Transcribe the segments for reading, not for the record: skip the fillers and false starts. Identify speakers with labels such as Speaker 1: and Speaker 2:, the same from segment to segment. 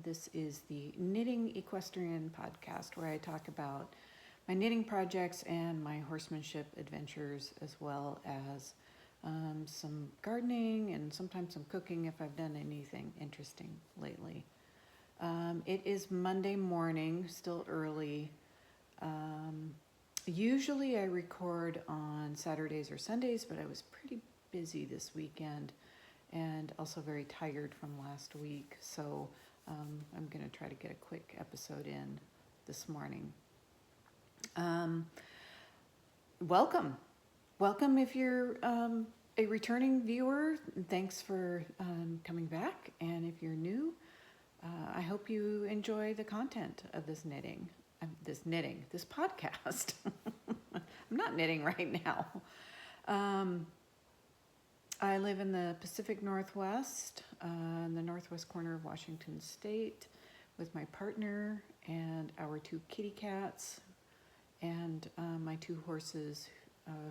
Speaker 1: This is the Knitting Equestrian podcast where I talk about my knitting projects and my horsemanship adventures, as well as some gardening and sometimes some cooking if I've done anything interesting lately. It is Monday morning, still early. Usually I record on Saturdays or Sundays, but I was pretty busy this weekend and also very tired from last week. So I'm going to try to get a quick episode in this morning. Welcome if you're a returning viewer. Thanks for coming back. And if you're new, I hope you enjoy the content of this podcast. I'm not knitting right now. I live in the Pacific Northwest, in the northwest corner of Washington State, with my partner and our 2 kitty cats and my 2 horses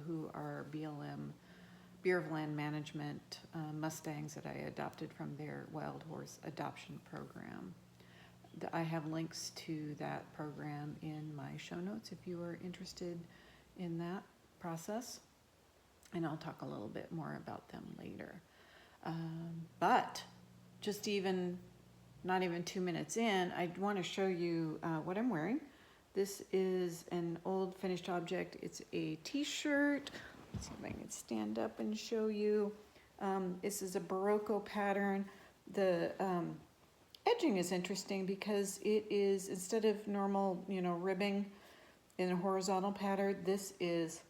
Speaker 1: who are BLM, Beer of Land Management Mustangs that I adopted from their wild horse adoption program. I have links to that program in my show notes if you are interested in that process. And I'll talk a little bit more about them later. But just not even 2 minutes in, I want to show you what I'm wearing. This is an old finished object. It's a t-shirt. Let's see if I can stand up and show you. This is a Berroco pattern. The edging is interesting because it is, instead of normal, ribbing in a horizontal pattern, this is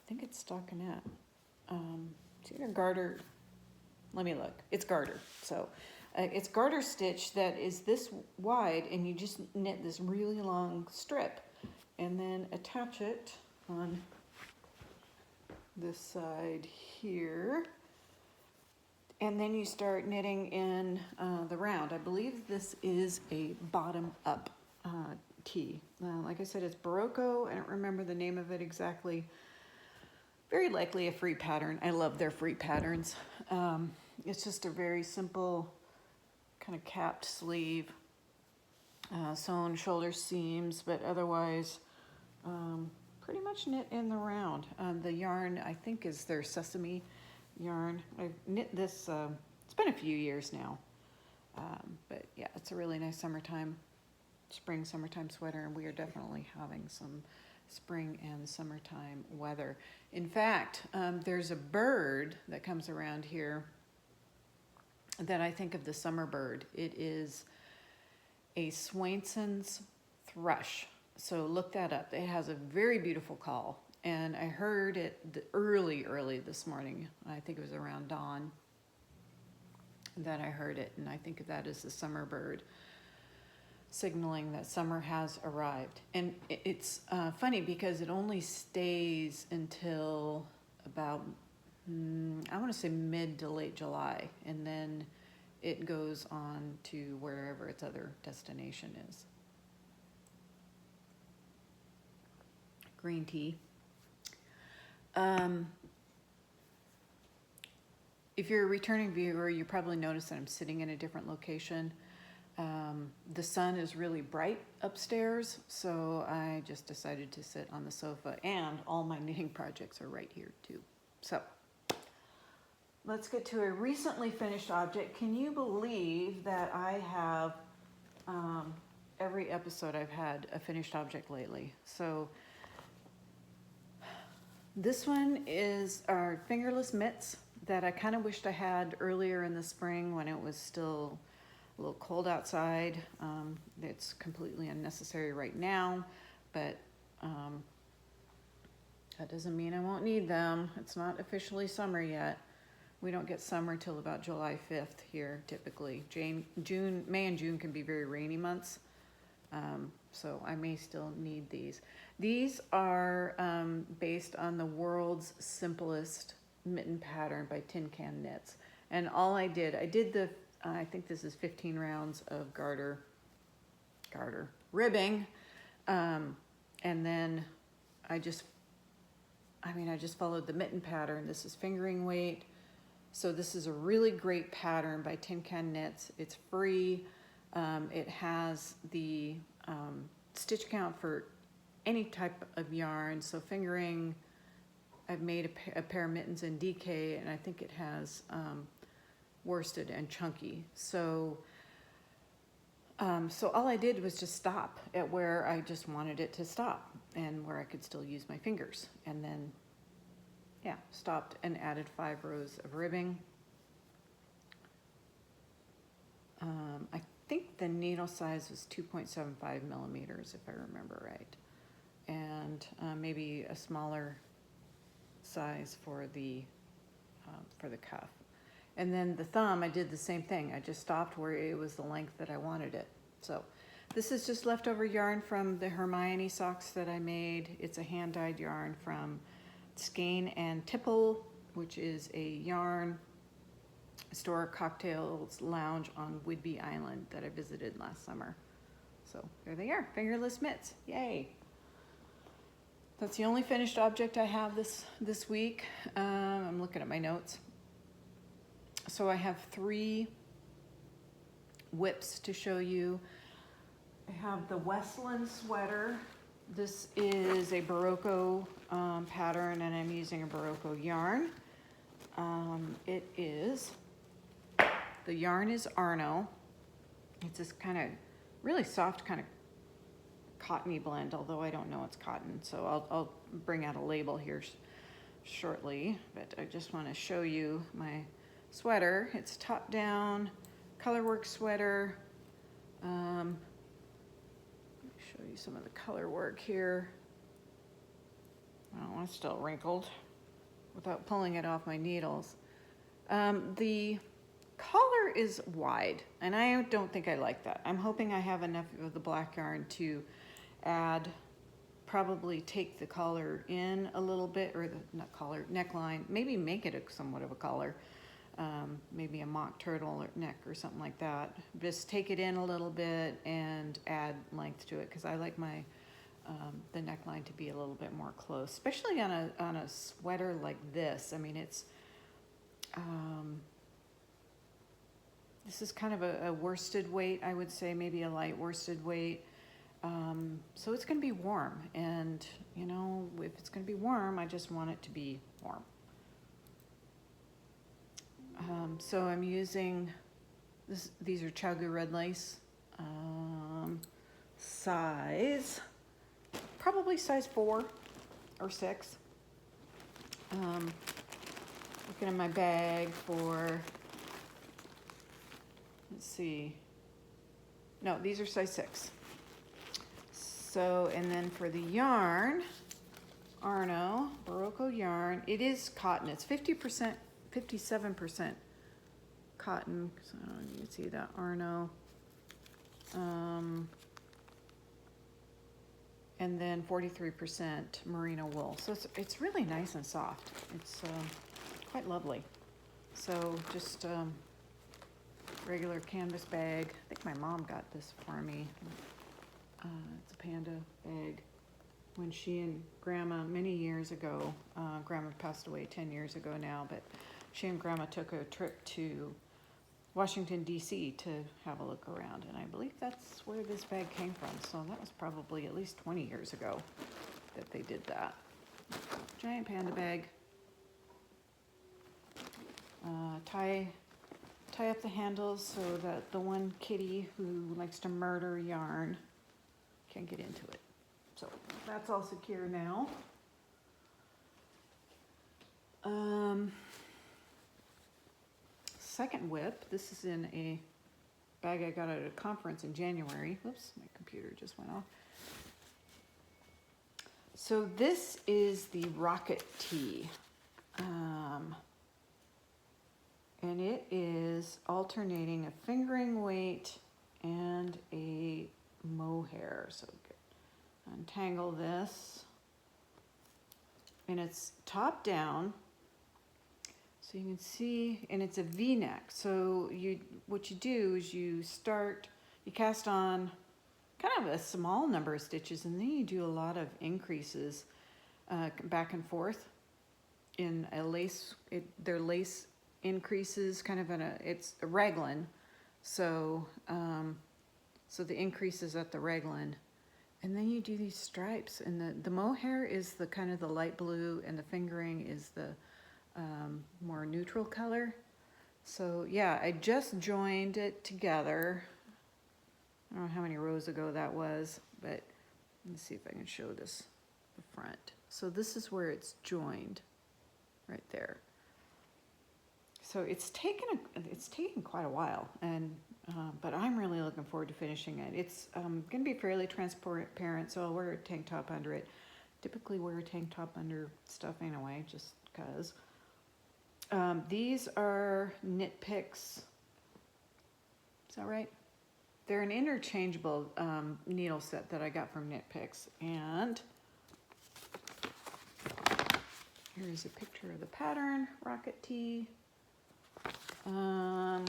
Speaker 1: I think it's stockinette. It's either garter. Let me look. It's garter. So it's garter stitch that is this wide, and you just knit this really long strip and then attach it on this side here. And then you start knitting in the round. I believe this is a bottom up tee. Like I said, it's Berroco. I don't remember the name of it exactly. Very likely a free pattern. I love their free patterns. It's just a very simple kind of capped sleeve, sewn shoulder seams, but otherwise pretty much knit in the round. The yarn, I think, is their sesame yarn. I've knit this, it's been a few years now. But yeah, it's a really nice summertime sweater, and we are definitely having some spring and summertime weather. In fact, there's a bird that comes around here that I think of the summer bird. It is a Swainson's thrush. So look that up. It has a very beautiful call. And I heard it early this morning. I think it was around dawn that I heard it. And I think of that as the summer bird, signaling that summer has arrived. And it's funny because it only stays until about, I want to say mid to late July. And then it goes on to wherever its other destination is. Green tea. If you're a returning viewer, you probably noticed that I'm sitting in a different location. The sun is really bright upstairs, so I just decided to sit on the sofa, and all my knitting projects are right here too. So let's get to a recently finished object. Can you believe that I have, every episode I've had a finished object lately? So this one is our fingerless mitts that I kind of wished I had earlier in the spring when it was still a little cold outside. It's completely unnecessary right now, but that doesn't mean I won't need them. It's not officially summer yet. We don't get summer till about July 5th here, typically. May and June can be very rainy months, so I may still need these. These are based on the world's simplest mitten pattern by Tin Can Knits. And all I did I think this is 15 rounds of garter ribbing. And then I just followed the mitten pattern. This is fingering weight, So this is a really great pattern by Tin Can Knits. It's free. It has the stitch count for any type of yarn. So fingering, I've made a pair of mittens in DK, and I think it has worsted and chunky. So so all I did was just stop at where I just wanted it to stop and where I could still use my fingers. And then, yeah, stopped and added 5 rows of ribbing. I think the needle size was 2.75 millimeters, if I remember right. And maybe a smaller size for the cuff. And then the thumb, I did the same thing. I just stopped where it was the length that I wanted it. So this is just leftover yarn from the Hermione socks that I made. It's a hand-dyed yarn from Skein and Tipple, which is a yarn store cocktails lounge on Whidbey Island that I visited last summer. So there they are, fingerless mitts, yay. That's the only finished object I have this week. I'm looking at my notes. So I have 3 whips to show you. I have the Westland sweater. This is a Berroco pattern, and I'm using a Berroco yarn. The yarn is Arno. It's this kind of really soft, kind of cottony blend, although I don't know it's cotton. So I'll bring out a label here shortly, but I just want to show you my sweater. It's top down, colorwork sweater. Let me show you some of the color work here. Oh, it's still wrinkled without pulling it off my needles. The collar is wide, and I don't think I like that. I'm hoping I have enough of the black yarn to add, probably take the collar in a little bit, or the not collar, neckline, maybe make it somewhat of a collar. Maybe a mock turtle or neck or something like that. Just take it in a little bit and add length to it, because I like my the neckline to be a little bit more close, especially on a sweater like this. I mean, it's this is kind of a worsted weight, I would say, maybe a light worsted weight. So it's going to be warm, and you know, if it's going to be warm, I just want it to be warm. So I'm using these are Chagu red lace, size, probably size 4 or 6. Looking in my bag for, let's see, no, these are size 6. So, and then for the yarn, Arno, Berroco yarn, it is cotton. It's 50%, 57% cotton, so you can see that Arno. And then 43% merino wool. So it's really nice and soft. It's quite lovely. So just regular canvas bag. I think my mom got this for me. It's a panda bag. When she and Grandma, many years ago, Grandma passed away 10 years ago now, but she and Grandma took a trip to Washington, D.C. to have a look around, and I believe that's where this bag came from. So that was probably at least 20 years ago that they did that. Giant panda bag. Tie up the handles so that the one kitty who likes to murder yarn can't get into it. So that's all secure now. Second whip, this is in a bag I got at a conference in January. Whoops, my computer just went off. So this is the Rocket Tee. And it is alternating a fingering weight and a mohair. So untangle this. And it's top down. So you can see, and it's a V-neck. So what you do is you cast on kind of a small number of stitches, and then you do a lot of increases back and forth in a lace. They're lace increases kind of it's a raglan. So, so the increase is at the raglan. And then you do these stripes, and the mohair is the kind of the light blue, and the fingering is the more neutral color. So yeah, I just joined it together. I don't know how many rows ago that was, but let's see if I can show this, the front. So this is where it's joined, right there. So it's taken quite a while, and but I'm really looking forward to finishing it. It's going to be fairly transparent, so I'll wear a tank top under it. Typically wear a tank top under stuff anyway, just because. These are knit picks. Is that right? They're an interchangeable needle set that I got from Knit Picks, and here's a picture of the pattern, Rocket Tee. I'm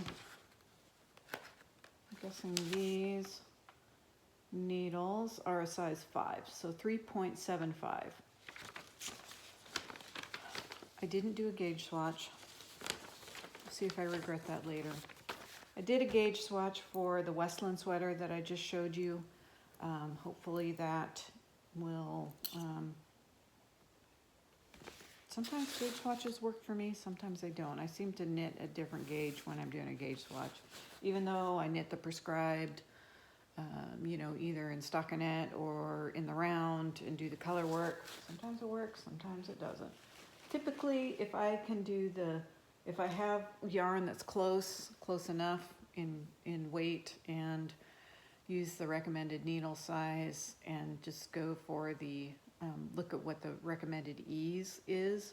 Speaker 1: guessing these needles are a size 5, so 3.75. I didn't do a gauge swatch. We'll see if I regret that later. I did a gauge swatch for the Westland sweater that I just showed you. Hopefully that will, sometimes gauge swatches work for me, sometimes they don't. I seem to knit a different gauge when I'm doing a gauge swatch. Even though I knit the prescribed, you know, either in stockinette or in the round and do the color work. Sometimes it works, sometimes it doesn't. Typically, if I can do if I have yarn that's close enough in weight, and use the recommended needle size and just go for the, look at what the recommended ease is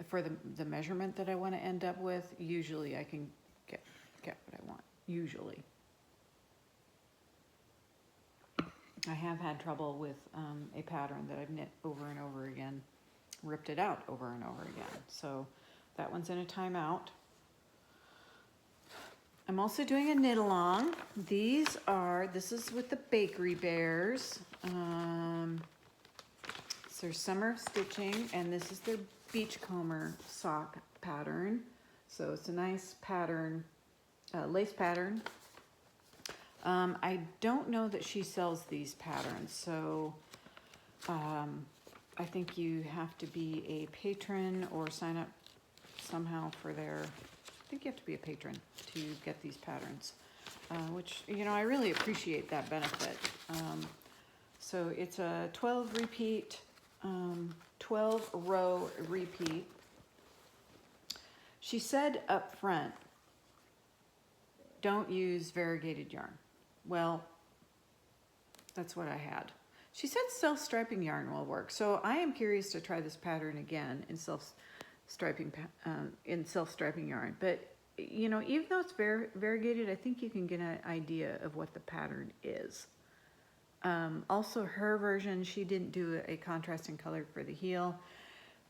Speaker 1: for the measurement that I want to end up with, usually I can get what I want, usually. I have had trouble with a pattern that I've knit over and over again, ripped it out over and over again. So that one's in a timeout. I'm also doing a knit along. This is with the Bakery Bears. It's their summer stitching, and this is their beachcomber sock pattern. So it's a nice pattern, lace pattern. I don't know that she sells these patterns, so I think you have to be a patron or sign up somehow for their, I think you have to be a patron to get these patterns, which, you know, I really appreciate that benefit. So it's a 12 repeat, 12 row repeat. She said up front, don't use variegated yarn. Well, that's what I had. She said self-striping yarn will work. So I am curious to try this pattern again in self-striping yarn. But, you know, even though it's variegated, I think you can get an idea of what the pattern is. Also, her version, she didn't do a contrasting color for the heel.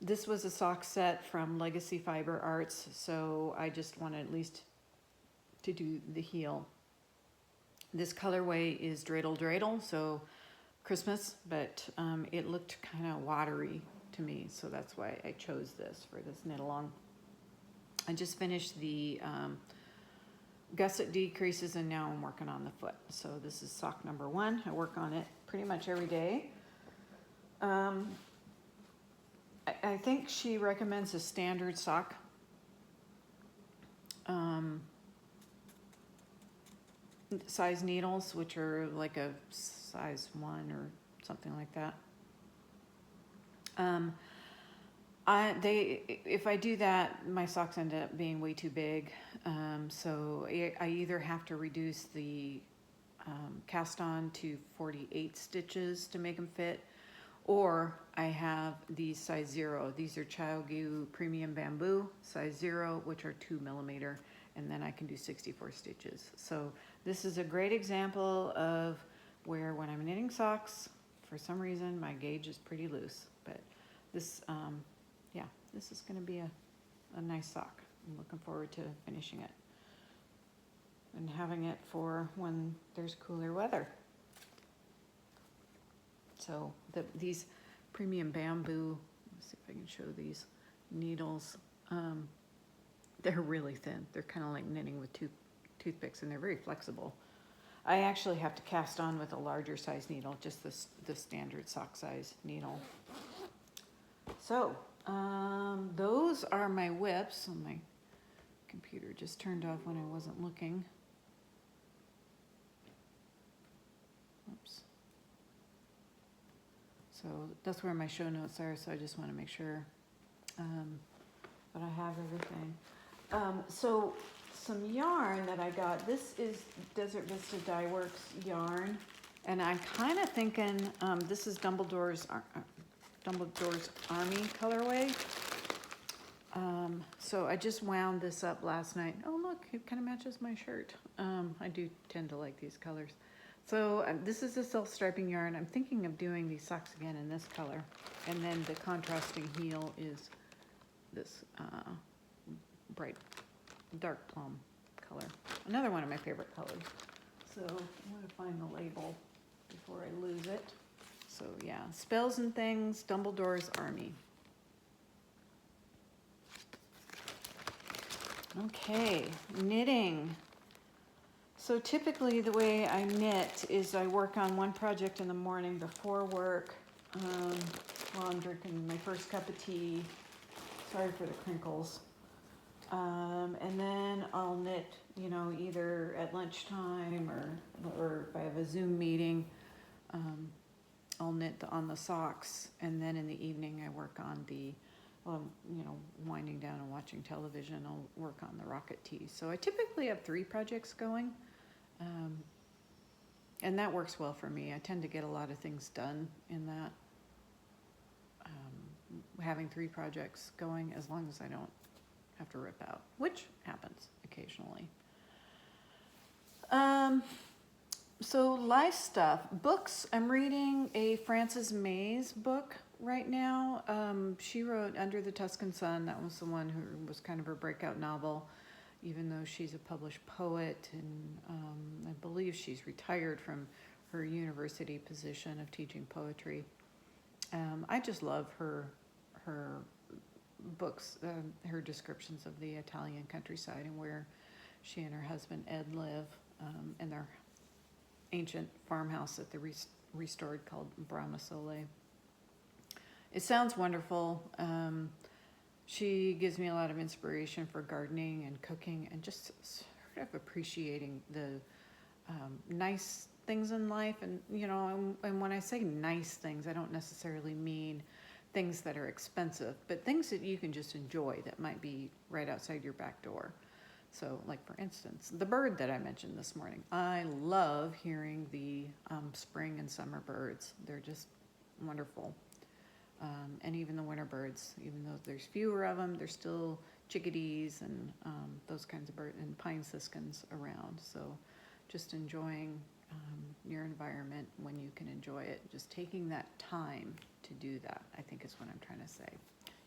Speaker 1: This was a sock set from Legacy Fiber Arts, so I just wanted at least to do the heel. This colorway is dreidel dreidel, so Christmas, but it looked kind of watery to me, so that's why I chose this for this knit along. I just finished the gusset decreases, and now I'm working on the foot. So this is sock number 1. I work on it pretty much every day. I think she recommends a standard sock. Size needles, which are like a size 1 or something like that. If I do that, my socks end up being way too big. So I either have to reduce the cast on to 48 stitches to make them fit, or I have these size 0. These are Chiaogu Premium Bamboo, size 0, which are 2 millimeter, and then I can do 64 stitches. So this is a great example of where when I'm knitting socks, for some reason my gauge is pretty loose, but this, yeah, this is going to be a nice sock. I'm looking forward to finishing it and having it for when there's cooler weather. So these Premium Bamboo, let's see if I can show these needles. They're really thin. They're kind of like knitting with toothpicks, and they're very flexible. I actually have to cast on with a larger size needle, just the standard sock size needle. So those are my whips. And my computer just turned off when I wasn't looking. Oops. So that's where my show notes are, so I just want to make sure that I have everything. So some yarn that I got, this is Desert Vista Dye Works yarn, and I'm kind of thinking this is Dumbledore's Army colorway. So I just wound this up last night. Oh look, it kind of matches my shirt. I do tend to like these colors. So this is a self-striping yarn. I'm thinking of doing these socks again in this color. And then the contrasting heel is this bright dark plum color. Another one of my favorite colors. So I'm going to find the label before I lose it. So yeah, Spells and Things, Dumbledore's Army. Okay, knitting. So typically the way I knit is I work on one project in the morning before work while I'm drinking my first cup of tea. Sorry for the crinkles. And then I'll knit, you know, either at lunchtime or if I have a Zoom meeting, I'll knit on the socks. And then in the evening I work on the, you know, winding down and watching television, I'll work on the rocket tee. So I typically have 3 projects going. And that works well for me. I tend to get a lot of things done in that, having 3 projects going, as long as I don't have to rip out, which happens occasionally. So life stuff, books. I'm reading a Frances May's book right now. She wrote Under the Tuscan Sun. That was the one who was kind of her breakout novel, even though she's a published poet, and I believe she's retired from her university position of teaching poetry. I just love her books, her descriptions of the Italian countryside and where she and her husband Ed live, in their ancient farmhouse that they restored called Brama Sole. It sounds wonderful. She gives me a lot of inspiration for gardening and cooking and just sort of appreciating the nice things in life. And, you know, and when I say nice things, I don't necessarily mean things that are expensive, but things that you can just enjoy that might be right outside your back door. So, like, for instance, the bird that I mentioned this morning. I love hearing the spring and summer birds. They're just wonderful. And even the winter birds, even though there's fewer of them, there's still chickadees and those kinds of birds and pine siskins around. So just enjoying your environment when you can enjoy it. Just taking that time to do that, I think is what I'm trying to say.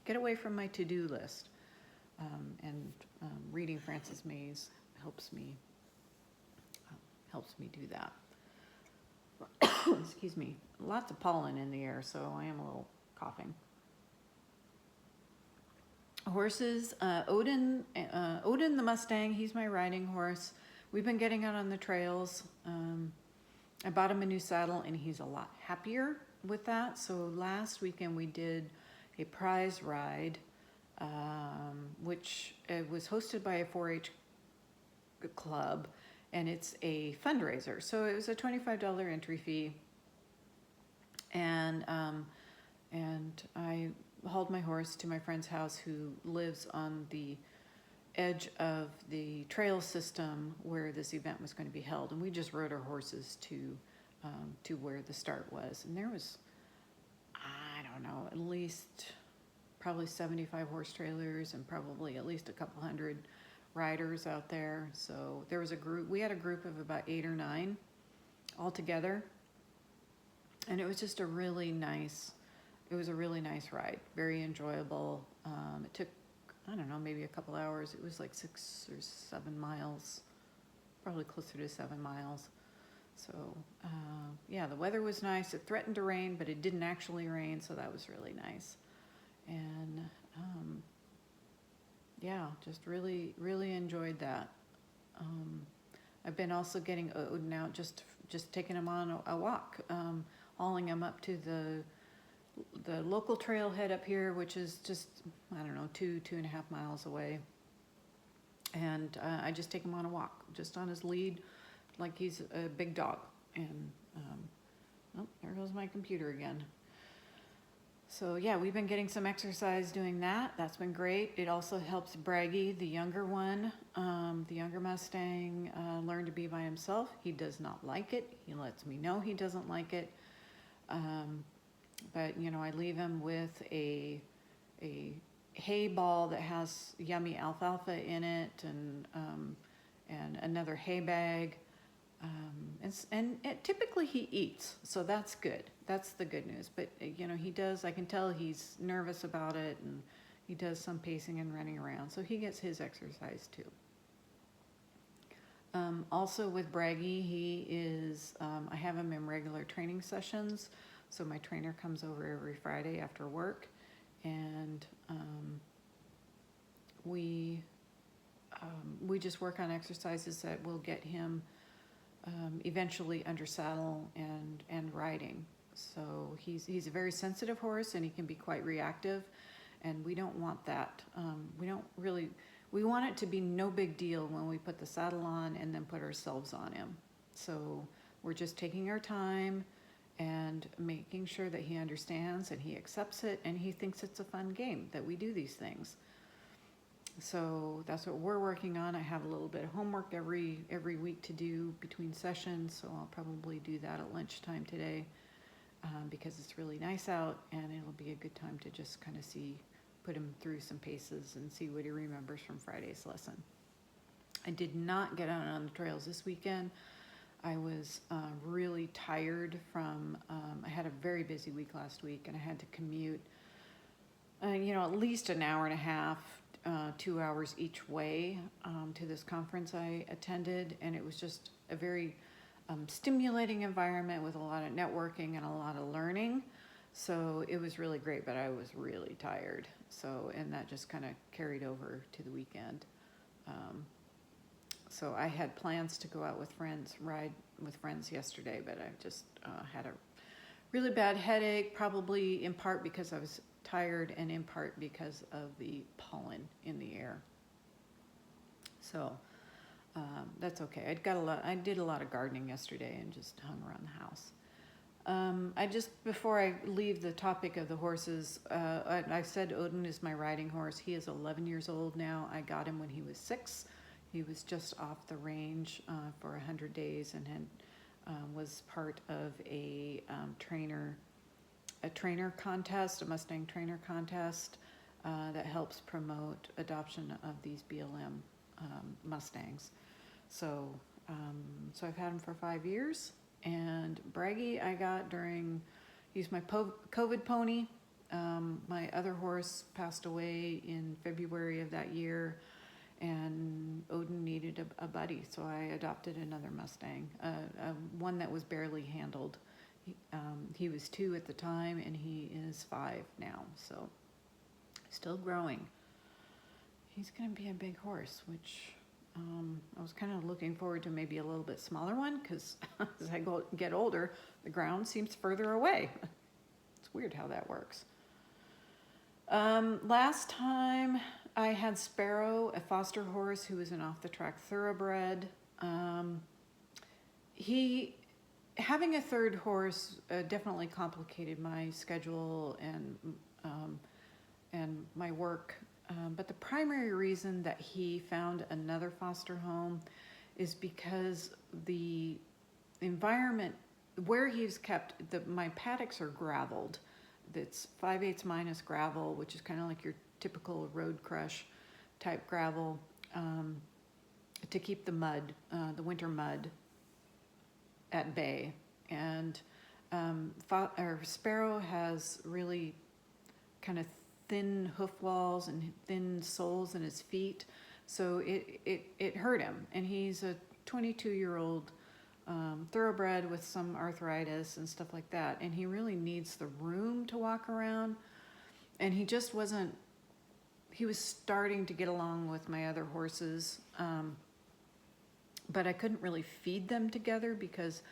Speaker 1: Get away from my to-do list. And reading Frances May's helps me do that. Excuse me. Lots of pollen in the air, so I am a little coughing. Horses, Odin the Mustang, he's my riding horse. We've been getting out on the trails. I bought him a new saddle and he's a lot happier with that. So last weekend we did a prize ride, which was hosted by a 4-H club, and it's a fundraiser. So it was a $25 entry fee. And I hauled my horse to my friend's house who lives on the edge of the trail system where this event was going to be held. And we just rode our horses to where the start was. And there was, I don't know, at least probably 75 horse trailers and probably at least a couple hundred riders out there. So there was we had a group of about 8 or 9 all together. And it was just a really nice ride, very enjoyable. It took, I don't know, maybe a couple hours. It was like 6 or 7 miles, probably closer to 7 miles. So, yeah, the weather was nice. It threatened to rain, but it didn't actually rain, so that was really nice. And yeah, just really, really enjoyed that. I've been also getting Odin out, just taking him on a walk, hauling him up to the local trailhead up here, which is just, I don't know, 2.5 miles away. And I just take him on a walk, just on his lead, like he's a big dog. And oh, there goes my computer again. So yeah, we've been getting some exercise doing that. That's been great. It also helps Braggy, the younger one, the younger Mustang, learn to be by himself. He does not like it. He lets me know he doesn't like it. But you know, I leave him with a hay ball that has yummy alfalfa in it, and another hay bag. Typically he eats, so that's good. That's the good news. But you know, I can tell he's nervous about it, and he does some pacing and running around. So he gets his exercise too. Also with Braggy, he is, I have him in regular training sessions. So my trainer comes over every Friday after work, and we just work on exercises that will get him eventually under saddle and riding. So he's a very sensitive horse, and he can be quite reactive, and we don't want that. We want it to be no big deal when we put the saddle on and then put ourselves on him. So we're just taking our time and making sure that he understands and he accepts it, and he thinks it's a fun game that we do these things. So that's what we're working on. I have a little bit of homework every week to do between sessions, so I'll probably do that at lunchtime today, because it's really nice out, and it'll be a good time to just kind of put him through some paces and see what he remembers from Friday's lesson. I did not get out on the trails this weekend. I was really tired from, I had a very busy week last week, and I had to commute, at least an hour and a half, 2 hours each way to this conference I attended, and it was just a very stimulating environment with a lot of networking and a lot of learning. So it was really great, but I was really tired. So, and that just kind of carried over to the weekend. So I had plans to go out with friends, ride with friends yesterday, but I just had a really bad headache, probably in part because I was tired and in part because of the pollen in the air. So that's okay. I did a lot of gardening yesterday and just hung around the house. Before I leave the topic of the horses, I said Odin is my riding horse. He is 11 years old now. I got him when he was 6. He was just off the range for 100 days and was part of a trainer contest, a Mustang trainer contest that helps promote adoption of these BLM Mustangs. So I've had him for 5 years. And Braggy I got he's my COVID pony. My other horse passed away in February of that year, and Odin needed a buddy, so I adopted another Mustang, one that was barely handled. He was 2 at the time, and he is 5 now, so still growing. He's going to be a big horse, which I was kind of looking forward to maybe a little bit smaller one, because as I get older, the ground seems further away. It's weird how that works. Last time I had Sparrow, a foster horse who was an off-the-track thoroughbred. Having a third horse definitely complicated my schedule and my work. But the primary reason that he found another foster home is because the environment where he's kept, my paddocks are graveled. It's 5/8 minus gravel, which is kind of like your typical road crush type gravel, to keep the mud, the winter mud, at bay. And Sparrow has really kind of thin hoof walls and thin soles in his feet, so it hurt him. And he's a 22-year-old thoroughbred with some arthritis and stuff like that, and he really needs the room to walk around, and he just wasn't he was starting to get along with my other horses, but I couldn't really feed them together because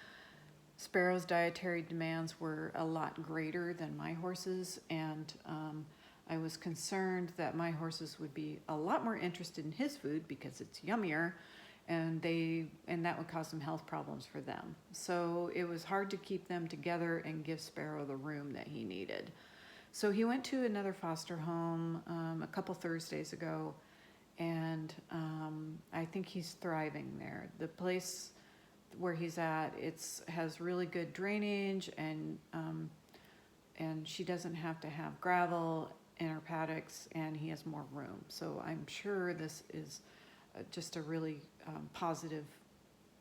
Speaker 1: Sparrow's dietary demands were a lot greater than my horses, and I was concerned that my horses would be a lot more interested in his food because it's yummier, and that would cause some health problems for them. So it was hard to keep them together and give Sparrow the room that he needed. So he went to another foster home a couple Thursdays ago, and I think he's thriving there. The place where he's at, has really good drainage, and she doesn't have to have gravel in her paddocks, and he has more room. So I'm sure this is just a really positive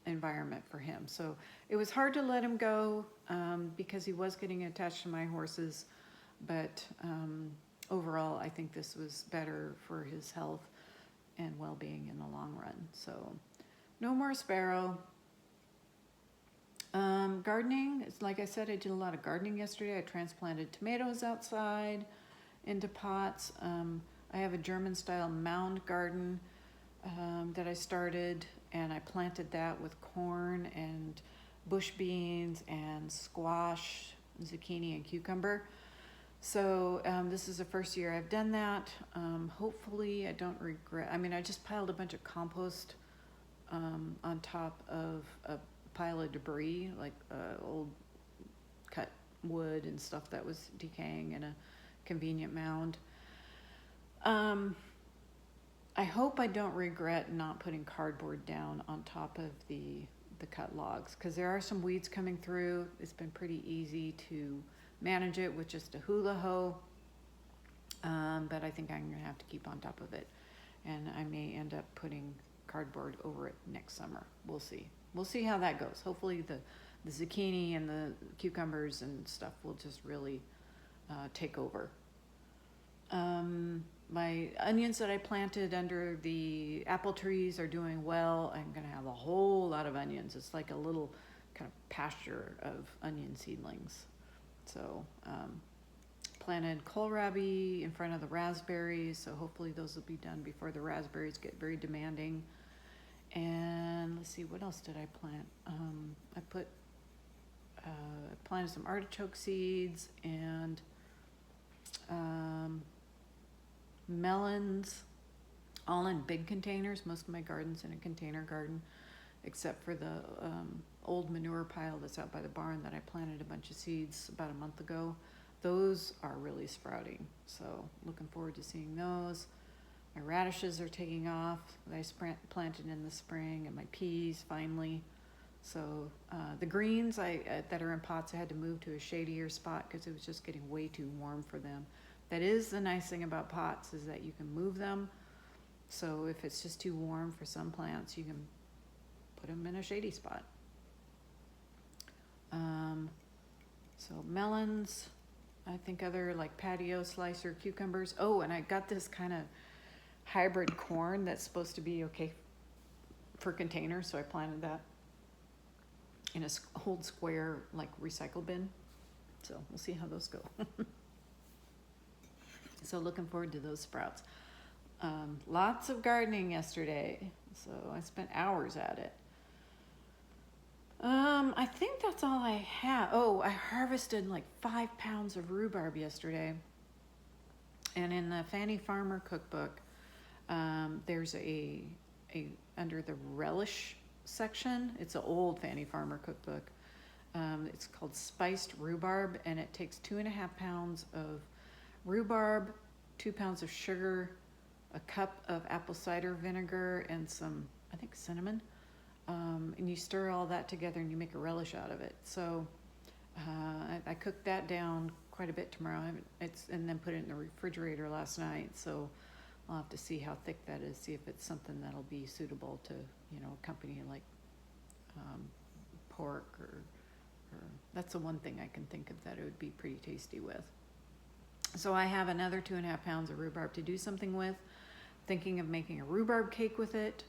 Speaker 1: environment for him. So it was hard to let him go because he was getting attached to my horses, but overall I think this was better for his health and well-being in the long run. So no more Sparrow. Gardening, it's like I said, I did a lot of gardening yesterday. I transplanted tomatoes outside into pots. I have a German style mound garden that I started, and I planted that with corn and bush beans and squash, zucchini, and cucumber. So this is the first year I've done that. Hopefully I don't regret. I mean, I just piled a bunch of compost on top of a pile of debris, like old cut wood and stuff that was decaying in a convenient mound. I hope I don't regret not putting cardboard down on top of the cut logs, because there are some weeds coming through. It's been pretty easy to manage it with just a hula hoe, but I think I'm gonna have to keep on top of it, and I may end up putting cardboard over it next summer. We'll see how that goes. Hopefully the zucchini and the cucumbers and stuff will just really take over. My onions that I planted under the apple trees are doing well. I'm gonna have a whole lot of onions. It's like a little kind of pasture of onion seedlings. So planted kohlrabi in front of the raspberries, so hopefully those will be done before the raspberries get very demanding. And let's see, what else did I plant? I planted some artichoke seeds and melons, all in big containers. Most of my garden's in a container garden, except for the old manure pile that's out by the barn that I planted a bunch of seeds about a month ago. Those are really sprouting, so looking forward to seeing those. My radishes are taking off that I planted in the spring, and my peas finally. So the greens that are in pots, I had to move to a shadier spot because it was just getting way too warm for them. That is the nice thing about pots, is that you can move them. So if it's just too warm for some plants, you can put them in a shady spot. So melons, I think other like patio slicer cucumbers. Oh, and I got this kind of hybrid corn that's supposed to be okay for containers, so I planted that in a old square like recycle bin. So we'll see how those go. So looking forward to those sprouts. Lots of gardening yesterday, so I spent hours at it. I think that's all I have. Oh, I harvested like 5 pounds of rhubarb yesterday. And in the Fanny Farmer cookbook, there's a under the relish section, it's an old Fanny Farmer cookbook. It's called Spiced Rhubarb, and it takes 2.5 pounds of rhubarb, 2 pounds of sugar, a cup of apple cider vinegar, and some, I think, cinnamon. And you stir all that together and you make a relish out of it. So I cooked that down quite a bit tomorrow. And then put it in the refrigerator last night. So I'll have to see how thick that is, see if it's something that'll be suitable to, accompany like pork or that's the one thing I can think of that it would be pretty tasty with. So I have another 2.5 pounds of rhubarb to do something with. Thinking of making a rhubarb cake with it.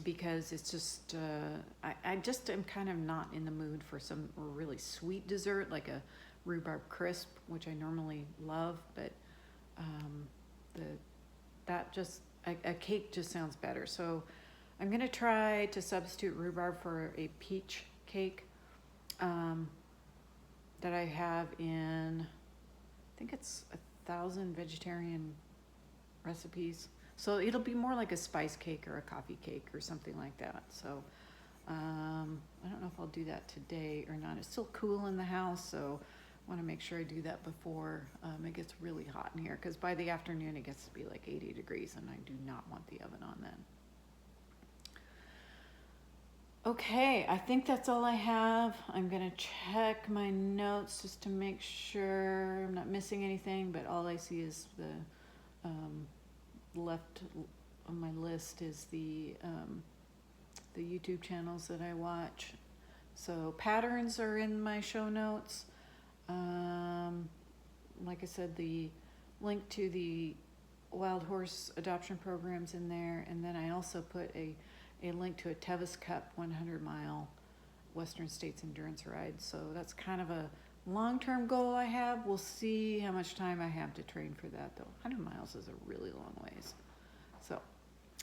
Speaker 1: Because it's just, I just am kind of not in the mood for some really sweet dessert, like a rhubarb crisp, which I normally love, but A cake just sounds better. So I'm gonna try to substitute rhubarb for a peach cake that I have in, I think it's 1,000 vegetarian recipes. So it'll be more like a spice cake or a coffee cake or something like that. So I don't know if I'll do that today or not. It's still cool in the house, so I want to make sure I do that before it gets really hot in here, because by the afternoon it gets to be like 80 degrees and I do not want the oven on then. Okay, I think that's all I have. I'm gonna check my notes just to make sure I'm not missing anything, but all I see is the left on my list is the YouTube channels that I watch. So patterns are in my show notes. Like I said, the link to the wild horse adoption program's in there, and then I also put a link to a Tevis Cup 100-mile Western States endurance ride. So that's kind of a long-term goal I have. We'll see how much time I have to train for that, though. 100 miles is a really long ways. So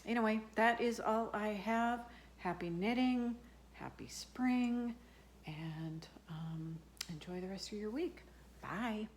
Speaker 1: anyway, that is all I have. Happy knitting, happy spring, and enjoy the rest of your week. Bye.